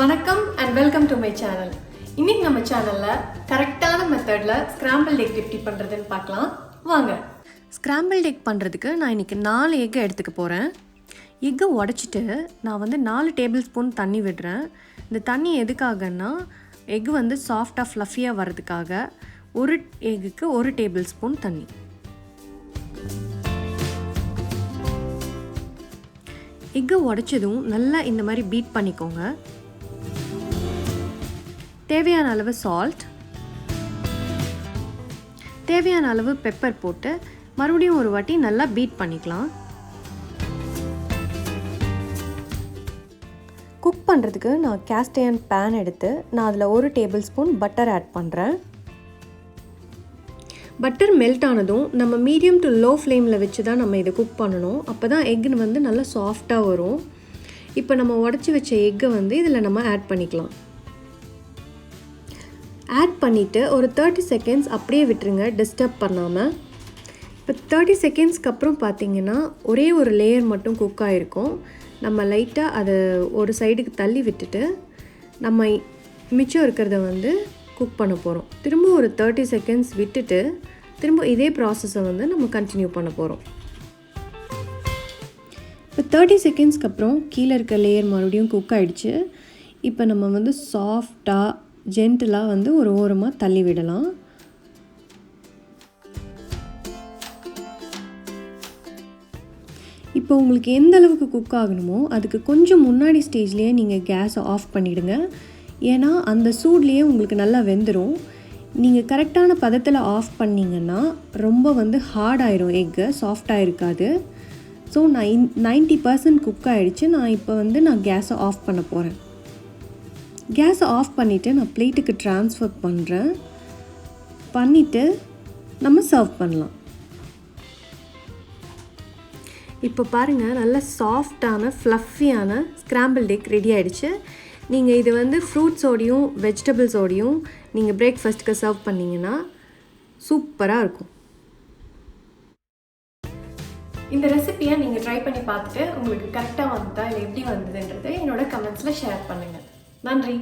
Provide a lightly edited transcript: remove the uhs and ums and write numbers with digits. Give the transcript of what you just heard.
வணக்கம் and welcome to my channel. இன்னைக்கு நம்ம சேனல்ல கரெக்டான மெத்தட்ல scrambled egg எப்படி பண்றதுன்னு பார்க்கலாம் வாங்க. scrambled egg பண்றதுக்கு நான் இன்னைக்கு 4 எக் எடுத்துக்க போறேன். எக்கை உடைச்சிட்டு நான் வந்து 4 டேபிள் ஸ்பூன் தண்ணி விடுறேன். இந்த தண்ணி எதுக்காகன்னா எக் வந்து சாஃப்ட்டா ஃப்ளஃபியா வரதுக்காக. ஒரு எக்குக்கு 1 டேபிள் ஸ்பூன் தண்ணி. எக்கை உடைச்சதும் நல்லா இந்த மாதிரி பீட் பண்ணிக்கோங்க. தேவையான அளவு சால்ட், தேவையான அளவு பெப்பர் போட்டு மறுபடியும் ஒரு வாட்டி நல்லா பீட் பண்ணிக்கலாம். குக் பண்ணுறதுக்கு நான் கேஸ்ட் அயர்ன் பேன் எடுத்து நான் அதில் 1 டேபிள் ஸ்பூன் பட்டர் ஆட் பண்ணுறேன். பட்டர் மெல்ட் ஆனதும் நம்ம மீடியம் டு லோ ஃப்ளேமில் வச்சு தான் நம்ம இதை குக் பண்ணணும். அப்போ தான் எக் வந்து நல்லா சாஃப்டாக வரும். இப்போ நம்ம உடச்சி வச்ச எக்கை வந்து இதில் நம்ம ஆட் பண்ணிக்கலாம். ஆட் பண்ணிவிட்டு ஒரு 30 செகண்ட்ஸ் அப்படியே விட்டுருங்க, டிஸ்டர்ப் பண்ணாமல். இப்போ 30 செகண்ட்ஸ்க்கு அப்புறம் பார்த்திங்கன்னா ஒரே ஒரு லேயர் மட்டும் குக் ஆகிருக்கும். நம்ம லைட்டாக அதை ஒரு சைடுக்கு தள்ளி விட்டுட்டு நம்ம மிச்சம் இருக்கிறத வந்து குக் பண்ண போகிறோம். திரும்ப ஒரு 30 செகண்ட்ஸ் விட்டுட்டு திரும்ப இதே ப்ராசஸை வந்து நம்ம கண்டினியூ பண்ண போகிறோம். இப்போ 30 செகண்ட்ஸ்க்கு அப்புறம் கீழே இருக்க லேயர் மறுபடியும் குக் ஆகிடுச்சு. இப்போ நம்ம வந்து சாஃப்டாக ஜென்டிலாக வந்து ஒரு ஓரமாக தள்ளி விடலாம். இப்போ உங்களுக்கு எந்த அளவுக்கு குக் ஆகணுமோ அதுக்கு கொஞ்சம் முன்னாடி ஸ்டேஜ்லேயே நீங்கள் கேஸை ஆஃப் பண்ணிவிடுங்க. ஏன்னா அந்த சூட்லேயே உங்களுக்கு நல்லா வெந்துடும். நீங்கள் கரெக்டான பதத்தில் ஆஃப் பண்ணிங்கன்னா ரொம்ப வந்து ஹார்ட் ஆயிரும், எக்கு சாஃப்டாக இருக்காது. ஸோ நான் 90% குக் ஆகிடுச்சு. நான் இப்போ வந்து கேஸை ஆஃப் பண்ண போகிறேன். கேஸை ஆஃப் பண்ணிவிட்டு நான் பிளேட்டுக்கு ட்ரான்ஸ்ஃபர் பண்ணுறேன். பண்ணிவிட்டு நம்ம சர்வ் பண்ணலாம். இப்போ பாருங்கள், நல்ல சாஃப்டான ஃப்ளஃபியான ஸ்க்ராம்பிள்ட் எக் ரெடி ஆகிடுச்சு. நீங்கள் இது வந்து ஃப்ரூட்ஸோடையும் வெஜிடபிள்ஸோடையும் நீங்கள் பிரேக்ஃபாஸ்ட்டுக்கு சர்வ் பண்ணிங்கன்னா சூப்பராக இருக்கும். இந்த ரெசிபியை நீங்கள் ட்ரை பண்ணி பார்த்துட்டு உங்களுக்கு கரெக்டாக வந்ததா இல்லை எப்படி வந்ததுன்றதை என்னோட கமெண்ட்ஸில் ஷேர் பண்ணுங்கள். நன்றி.